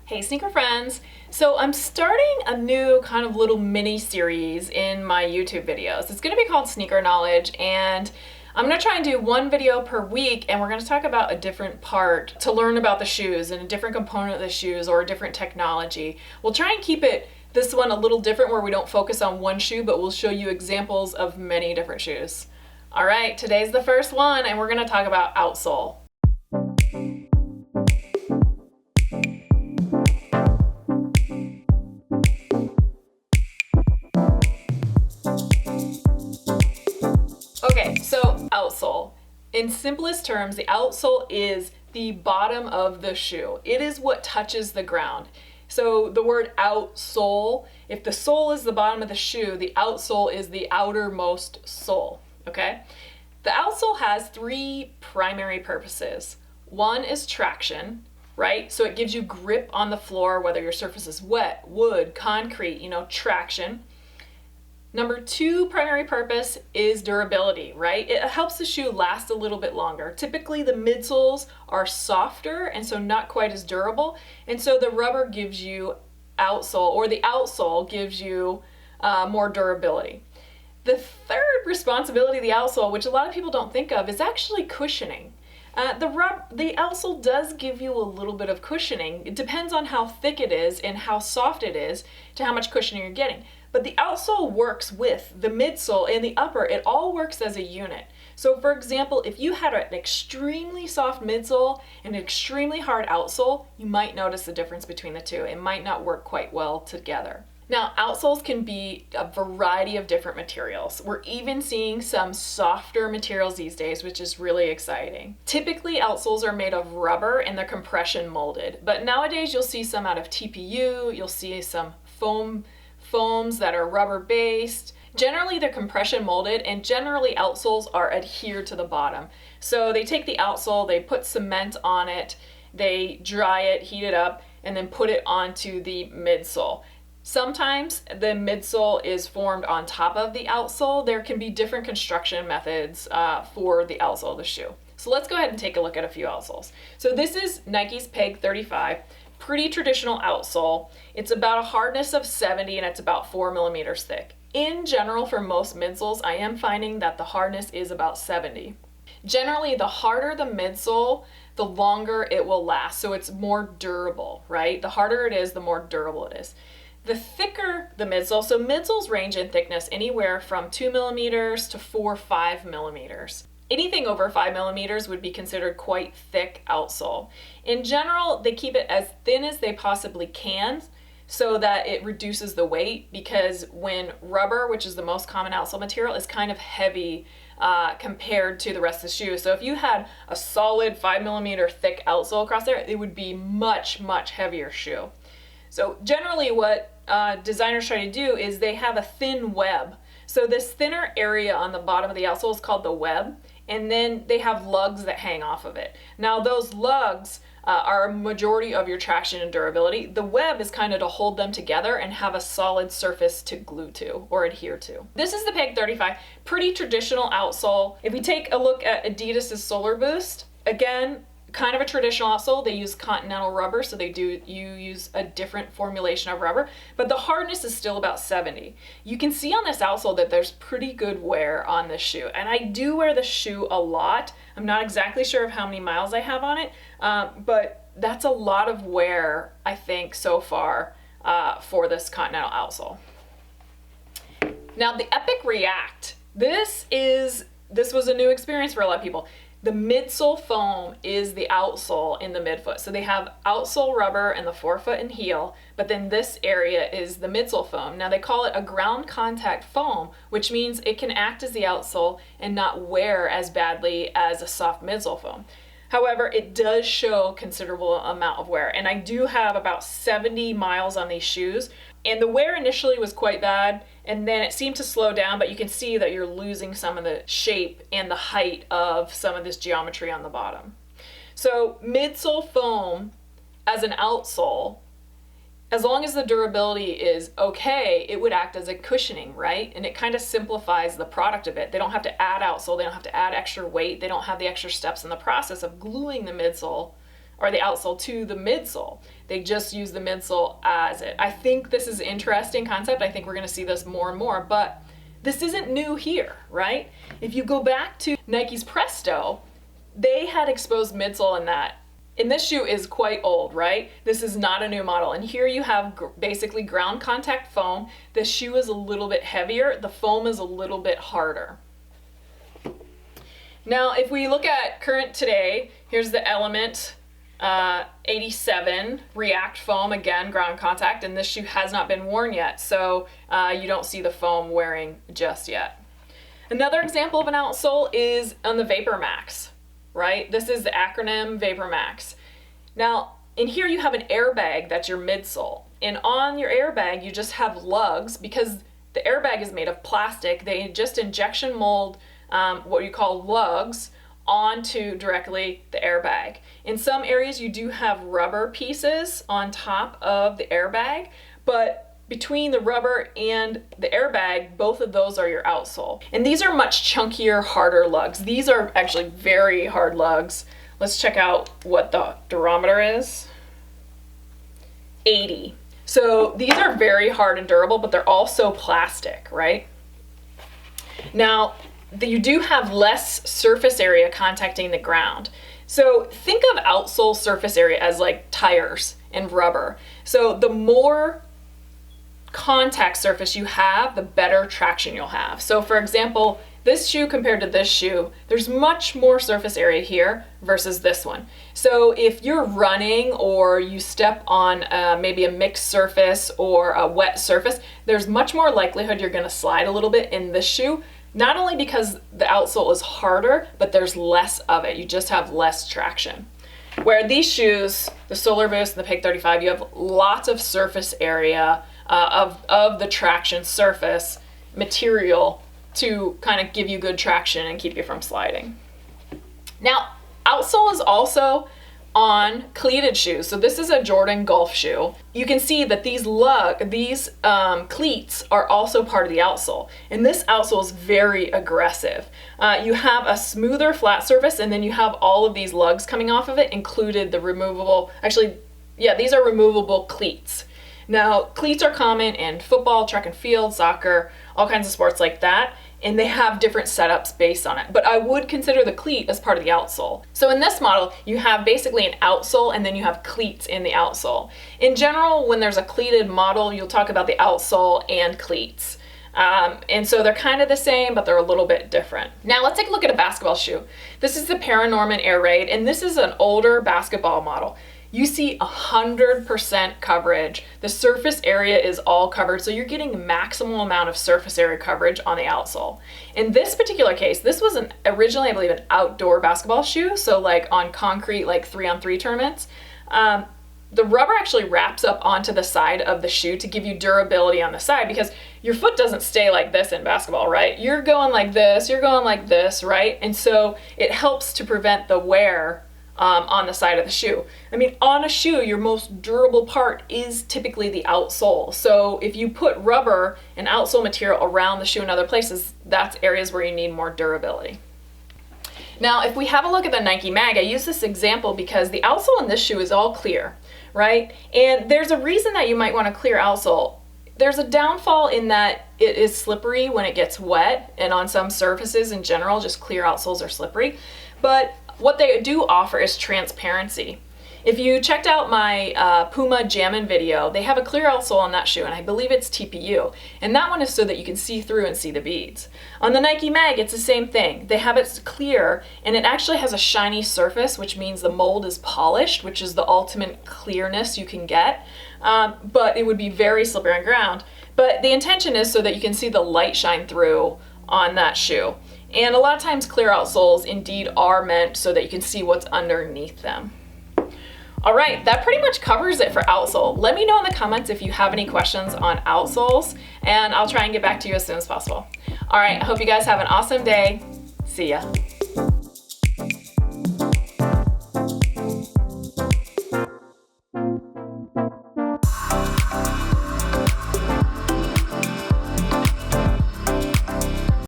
Hey sneaker friends! So I'm starting a new kind of little mini series in my YouTube videos. It's going to be called Sneaker Knowledge, and I'm going to try and do one video per week, and we're going to talk about a different part to learn about the shoes and a different component of the shoes or a different technology. We'll try and keep this one a little different where we don't focus on one shoe, but we'll show you examples of many different shoes. All right, today's the first one, and we're going to talk about outsole. Okay, so outsole. In simplest terms, the outsole is the bottom of the shoe. It is what touches the ground. So the word outsole, if the sole is the bottom of the shoe, the outsole is the outermost sole, okay? The outsole has three primary purposes. One is traction, right? So it gives you grip on the floor, whether your surface is wet, wood, concrete, traction. Number two primary purpose is durability, right? It helps the shoe last a little bit longer. Typically the midsoles are softer and so not quite as durable. And so the rubber gives you outsole, or the outsole gives you more durability. The third responsibility of the outsole, which a lot of people don't think of, is actually cushioning. The outsole does give you a little bit of cushioning. It depends on how thick it is and how soft it is to how much cushioning you're getting. But the outsole works with the midsole and the upper. It all works as a unit. So for example, if you had an extremely soft midsole and an extremely hard outsole, you might notice the difference between the two. It might not work quite well together. Now, outsoles can be a variety of different materials. We're even seeing some softer materials these days, which is really exciting. Typically, outsoles are made of rubber and they're compression molded. But nowadays, you'll see some out of TPU, you'll see some foams that are rubber based. Generally they're compression molded, and generally outsoles are adhered to the bottom. So they take the outsole, they put cement on it, they dry it, heat it up, and then put it onto the midsole. Sometimes the midsole is formed on top of the outsole. There can be different construction methods for the outsole of the shoe. So let's go ahead and take a look at a few outsoles. So this is Nike's Peg 35. Pretty traditional outsole. It's about a hardness of 70 and it's about 4 millimeters thick. In general, for most midsoles, I am finding that the hardness is about 70. Generally, the harder the midsole, the longer it will last. So it's more durable, right? The harder it is, the more durable it is. The thicker the midsole, so midsoles range in thickness anywhere from 2 millimeters to 4 or 5 millimeters. Anything over 5 millimeters would be considered quite thick outsole. In general, they keep it as thin as they possibly can so that it reduces the weight, because when rubber, which is the most common outsole material, is kind of heavy compared to the rest of the shoe. So if you had a solid 5 millimeter thick outsole across there, it would be much, much heavier shoe. So generally what designers try to do is they have a thin web. So this thinner area on the bottom of the outsole is called the web, and then they have lugs that hang off of it. Now those lugs are a majority of your traction and durability. The web is kind of to hold them together and have a solid surface to glue to or adhere to. This is the Peg 35, pretty traditional outsole. If we take a look at Adidas's Solar Boost, again, kind of a traditional outsole. They use continental rubber, so you use a different formulation of rubber, but the hardness is still about 70. You can see on this outsole that there's pretty good wear on this shoe, and I do wear the shoe a lot. I'm not exactly sure of how many miles I have on it, but that's a lot of wear, I think, so far for this continental outsole. Now the Epic React, this was a new experience for a lot of people. The midsole foam is the outsole in the midfoot. So they have outsole rubber in the forefoot and heel, but then this area is the midsole foam. Now they call it a ground contact foam, which means it can act as the outsole and not wear as badly as a soft midsole foam. However, it does show considerable amount of wear, and I do have about 70 miles on these shoes, and the wear initially was quite bad, and then it seemed to slow down, but you can see that you're losing some of the shape and the height of some of this geometry on the bottom. So midsole foam as an outsole, as long as the durability is okay, it would act as a cushioning, right? And it kind of simplifies the product a bit. They don't have to add outsole, they don't have to add extra weight, they don't have the extra steps in the process of gluing the midsole or the outsole to the midsole. They just use the midsole as it. I think this is an interesting concept. I think we're gonna see this more and more, but this isn't new here, right? If you go back to Nike's Presto, they had exposed midsole in that. And this shoe is quite old, right? This is not a new model. And here you have basically ground contact foam. The shoe is a little bit heavier. The foam is a little bit harder. Now, if we look at current today, here's the Element 87 React foam, again, ground contact, and this shoe has not been worn yet, so you don't see the foam wearing just yet. Another example of an outsole is on the VaporMax, right? This is the acronym VaporMax. Now, in here you have an airbag that's your midsole, and on your airbag you just have lugs because the airbag is made of plastic. They just injection mold what you call lugs onto directly the airbag. In some areas you do have rubber pieces on top of the airbag, but between the rubber and the airbag, both of those are your outsole. And these are much chunkier, harder lugs. These are actually very hard lugs. Let's check out what the durometer is. 80. So these are very hard and durable, but they're also plastic, right? Now, you do have less surface area contacting the ground. So think of outsole surface area as like tires and rubber. So the more contact surface you have, the better traction you'll have. So for example, this shoe compared to this shoe, there's much more surface area here versus this one. So if you're running or you step on maybe a mixed surface or a wet surface, there's much more likelihood you're gonna slide a little bit in this shoe. Not only because the outsole is harder, but there's less of it. You just have less traction. Where these shoes, the Solar Boost and the Peg 35, you have lots of surface area of the traction surface material to kind of give you good traction and keep you from sliding. Now, outsole is also on cleated shoes. So this is a Jordan golf shoe. You can see that these cleats are also part of the outsole. And this outsole is very aggressive. You have a smoother flat surface, and then you have all of these lugs coming off of it, included the removable, actually, yeah, these are removable cleats. Now, cleats are common in football, track and field, soccer, all kinds of sports like that, and they have different setups based on it. But I would consider the cleat as part of the outsole. So in this model, you have basically an outsole and then you have cleats in the outsole. In general, when there's a cleated model, you'll talk about the outsole and cleats. And so they're kind of the same, but they're a little bit different. Now let's take a look at a basketball shoe. This is the Paranorman Air Raid, and this is an older basketball model. You see 100% coverage. The surface area is all covered, so you're getting maximal amount of surface area coverage on the outsole. In this particular case, this was originally, I believe, an outdoor basketball shoe, so like on concrete, like 3-on-3 tournaments. The rubber actually wraps up onto the side of the shoe to give you durability on the side, because your foot doesn't stay like this in basketball, right? You're going like this, you're going like this, right? And so it helps to prevent the wear on the side of the shoe. I mean, on a shoe, your most durable part is typically the outsole. So if you put rubber and outsole material around the shoe in other places, that's areas where you need more durability. Now, if we have a look at the Nike Mag, I use this example because the outsole in this shoe is all clear, right? And there's a reason that you might want a clear outsole. There's a downfall in that it is slippery when it gets wet, and on some surfaces in general, just clear outsoles are slippery. But what they do offer is transparency. If you checked out my Puma Jammin' video, they have a clear outsole on that shoe, and I believe it's TPU. And that one is so that you can see through and see the beads. On the Nike Mag, it's the same thing. They have it clear, and it actually has a shiny surface, which means the mold is polished, which is the ultimate clearness you can get. But it would be very slippery on ground. But the intention is so that you can see the light shine through on that shoe. And a lot of times clear outsoles indeed are meant so that you can see what's underneath them. All right, that pretty much covers it for outsole. Let me know in the comments if you have any questions on outsoles, and I'll try and get back to you as soon as possible. All right, I hope you guys have an awesome day. See ya.